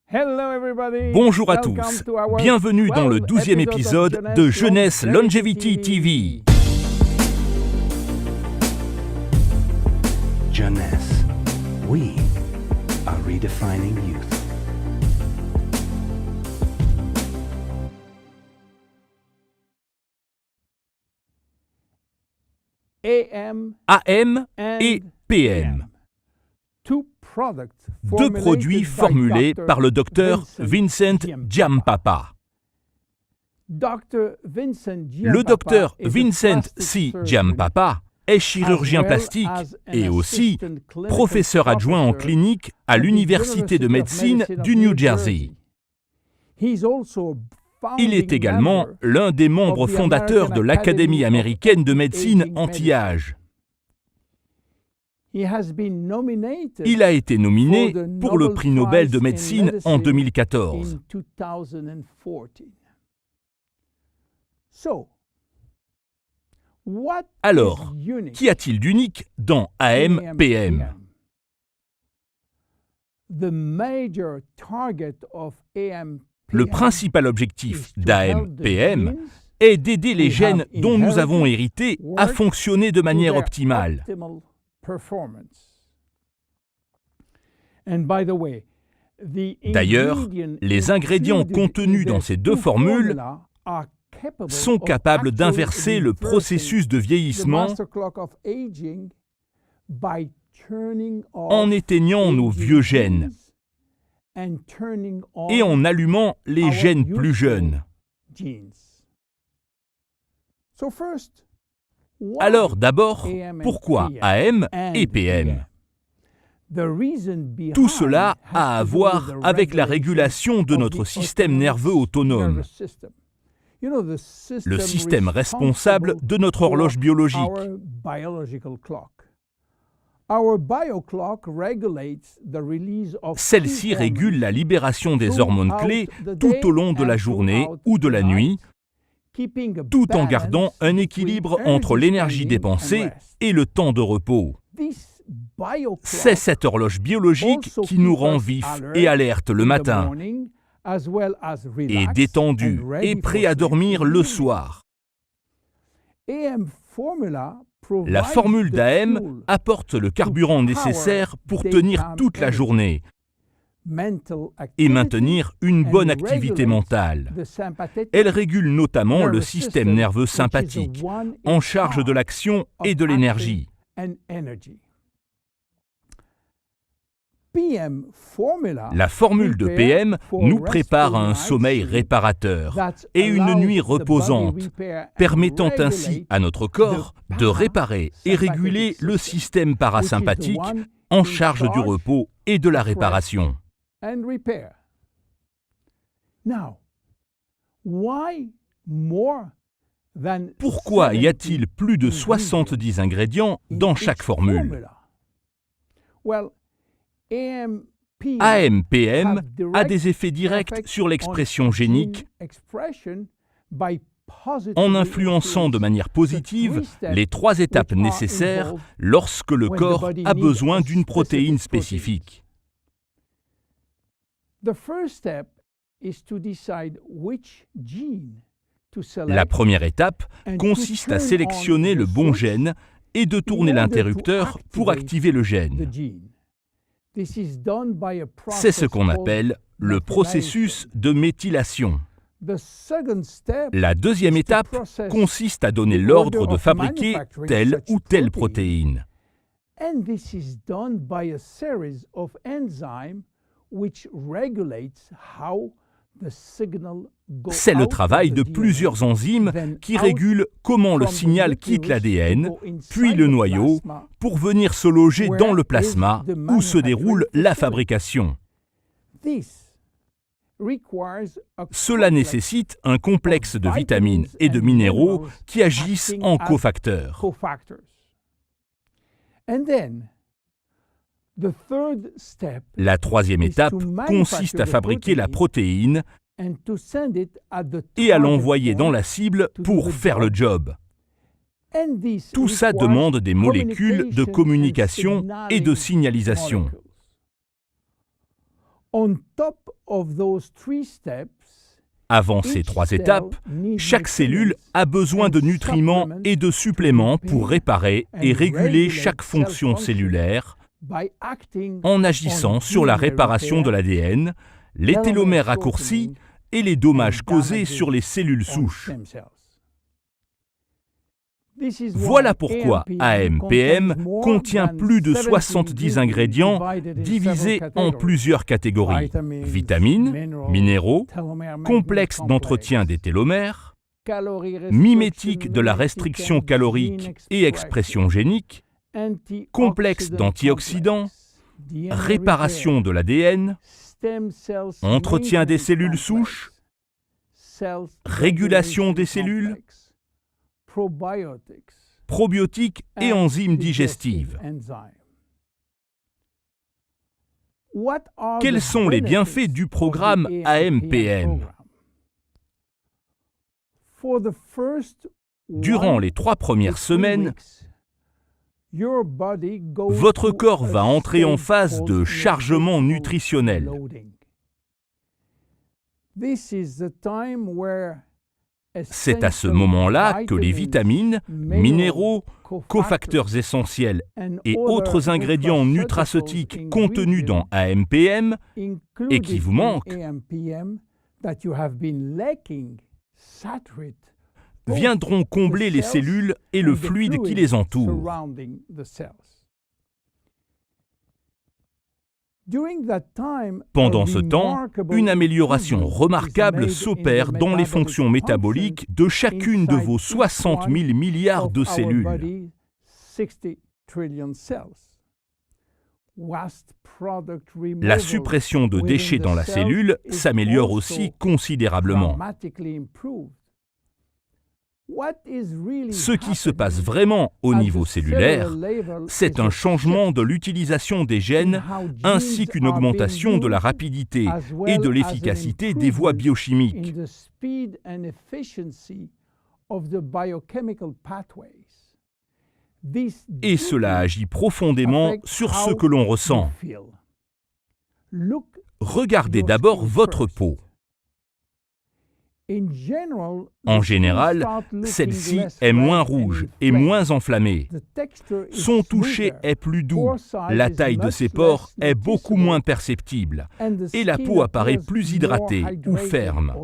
Bonjour à tous, bienvenue dans le 12e épisode de Jeunesse Longevity TV. Jeunesse, we are redefining youth. AM et PM. Deux produits formulés par le docteur Vincent Giampapa. Le docteur Vincent C. Giampapa est chirurgien plastique et aussi professeur adjoint en clinique à l'Université de médecine du New Jersey. Il est également l'un des membres fondateurs de l'Académie américaine de médecine anti-âge. Il a été nominé pour le prix Nobel de médecine en 2014. Alors, qu'y a-t-il d'unique dans AM-PM? Le principal objectif d'AM-PM est d'aider les gènes dont nous avons hérité à fonctionner de manière optimale. D'ailleurs, les ingrédients contenus dans ces deux formules sont capables d'inverser le processus de vieillissement en éteignant nos vieux gènes et en allumant les gènes plus jeunes. Alors d'abord, pourquoi AM et PM? Tout cela a à voir avec la régulation de notre système nerveux autonome, le système responsable de notre horloge biologique. Celle-ci régule la libération des hormones clés tout au long de la journée ou de la nuit, tout en gardant un équilibre entre l'énergie dépensée et le temps de repos. C'est cette horloge biologique qui nous rend vifs et alertes le matin, et détendus et prêts à dormir le soir. La formule d'AM apporte le carburant nécessaire pour tenir toute la journée et maintenir une bonne activité mentale. Elle régule notamment le système nerveux sympathique, en charge de l'action et de l'énergie. La formule de PM nous prépare à un sommeil réparateur et une nuit reposante, permettant ainsi à notre corps de réparer et réguler le système parasympathique en charge du repos et de la réparation. Pourquoi y a-t-il plus de 70 ingrédients dans chaque formule? AM-PM a des effets directs sur l'expression génique en influençant de manière positive les 3 étapes nécessaires lorsque le corps a besoin d'une protéine spécifique. La première étape consiste à sélectionner le bon gène et de tourner l'interrupteur pour activer le gène. C'est ce qu'on appelle le processus de méthylation. La deuxième étape consiste à donner l'ordre de fabriquer telle ou telle protéine. C'est le travail de plusieurs enzymes qui régulent comment le signal quitte l'ADN, puis le noyau, pour venir se loger dans le plasma où se déroule la fabrication. Cela nécessite un complexe de vitamines et de minéraux qui agissent en cofacteurs. La troisième étape consiste à fabriquer la protéine et à l'envoyer dans la cible pour faire le job. Tout ça demande des molécules de communication et de signalisation. Avant ces 3 étapes, chaque cellule a besoin de nutriments et de suppléments pour réparer et réguler chaque fonction cellulaire en agissant sur la réparation de l'ADN, les télomères raccourcis et les dommages causés sur les cellules souches. Voilà pourquoi AMPM contient plus de 70 ingrédients divisés en plusieurs catégories: vitamines, minéraux, complexes d'entretien des télomères, mimétiques de la restriction calorique et expression génique, complexes d'antioxydants, réparation de l'ADN, entretien des cellules souches, régulation des cellules, probiotiques et enzymes digestives. Quels sont les bienfaits du programme AMPM? Durant les 3 premières semaines, votre corps va entrer en phase de chargement nutritionnel. C'est à ce moment-là que les vitamines, minéraux, cofacteurs essentiels et autres ingrédients nutraceutiques contenus dans AMPM et qui vous manquent viendront combler les cellules et le fluide qui les entoure. Pendant ce temps, une amélioration remarquable s'opère dans les fonctions métaboliques de chacune de vos 60 000 milliards de cellules. La suppression de déchets dans la cellule s'améliore aussi considérablement. Ce qui se passe vraiment au niveau cellulaire, c'est un changement de l'utilisation des gènes ainsi qu'une augmentation de la rapidité et de l'efficacité des voies biochimiques. Et cela agit profondément sur ce que l'on ressent. Regardez d'abord votre peau. En général, celle-ci est moins rouge et moins enflammée. Son toucher est plus doux, la taille de ses pores est beaucoup moins perceptible et la peau apparaît plus hydratée ou ferme.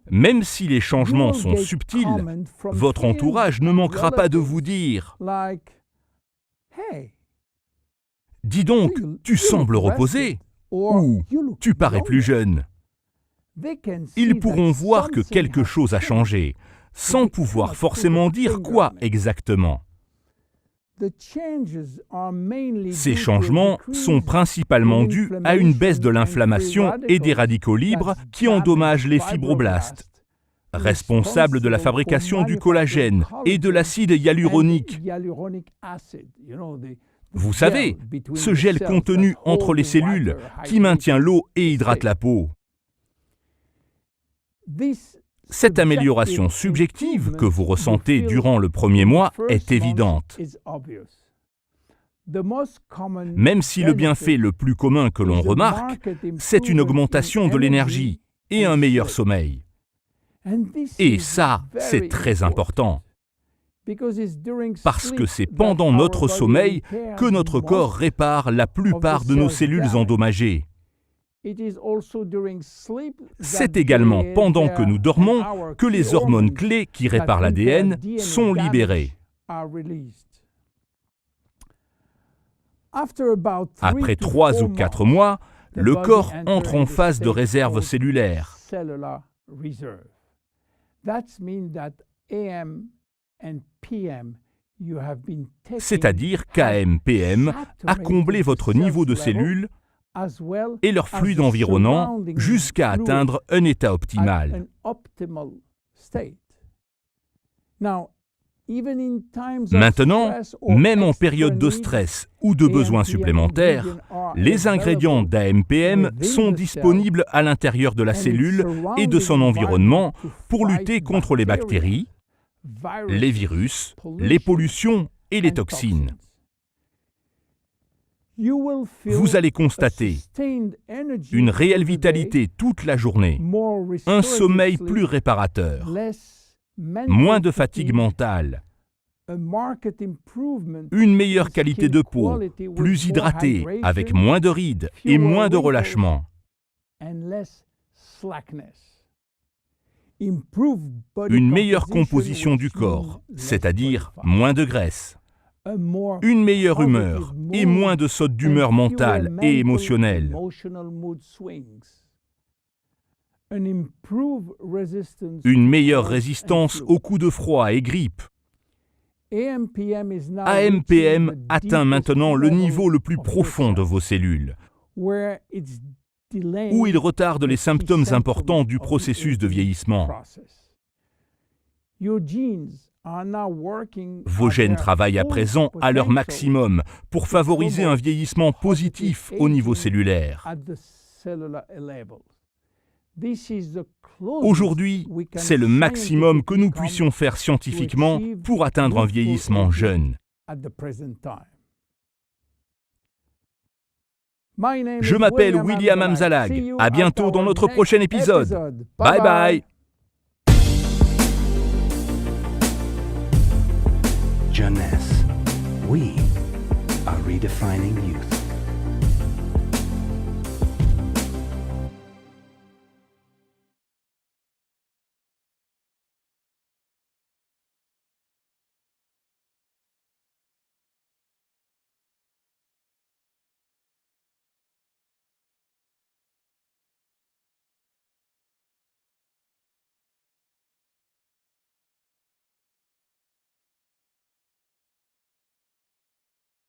Même si les changements sont subtils, votre entourage ne manquera pas de vous dire « Dis donc, tu sembles reposé » ou « Tu parais plus jeune ». Ils pourront voir que quelque chose a changé, sans pouvoir forcément dire quoi exactement. Ces changements sont principalement dus à une baisse de l'inflammation et des radicaux libres qui endommagent les fibroblastes, responsables de la fabrication du collagène et de l'acide hyaluronique. Vous savez, ce gel contenu entre les cellules qui maintient l'eau et hydrate la peau. Cette amélioration subjective que vous ressentez durant le premier mois est évidente. Même si le bienfait le plus commun que l'on remarque, c'est une augmentation de l'énergie et un meilleur sommeil. Et ça, c'est très important. Parce que c'est pendant notre sommeil que notre corps répare la plupart de nos cellules endommagées. C'est également pendant que nous dormons que les hormones clés qui réparent l'ADN sont libérées. Après 3 ou 4 mois, le corps entre en phase de réserve cellulaire. C'est-à-dire qu'AMPM a comblé votre niveau de cellules et leur fluide environnant jusqu'à atteindre un état optimal. Maintenant, même en période de stress ou de besoins supplémentaires, les ingrédients d'AMPM sont disponibles à l'intérieur de la cellule et de son environnement pour lutter contre les bactéries, les virus, les pollutions et les toxines. Vous allez constater une réelle vitalité toute la journée, un sommeil plus réparateur, moins de fatigue mentale, une meilleure qualité de peau, plus hydratée, avec moins de rides et moins de relâchement. Une meilleure composition du corps, c'est-à-dire moins de graisse. Une meilleure humeur et moins de sautes d'humeur mentale et émotionnelle. Une meilleure résistance aux coups de froid et grippe. AMPM atteint maintenant le niveau le plus profond de vos cellules, où il retarde les symptômes importants du processus de vieillissement. Vos gènes travaillent à présent à leur maximum pour favoriser un vieillissement positif au niveau cellulaire. Aujourd'hui, c'est le maximum que nous puissions faire scientifiquement pour atteindre un vieillissement jeune. Je m'appelle William Amzalag. À bientôt dans notre prochain épisode. Bye bye. Jeunesse, we are redefining youth.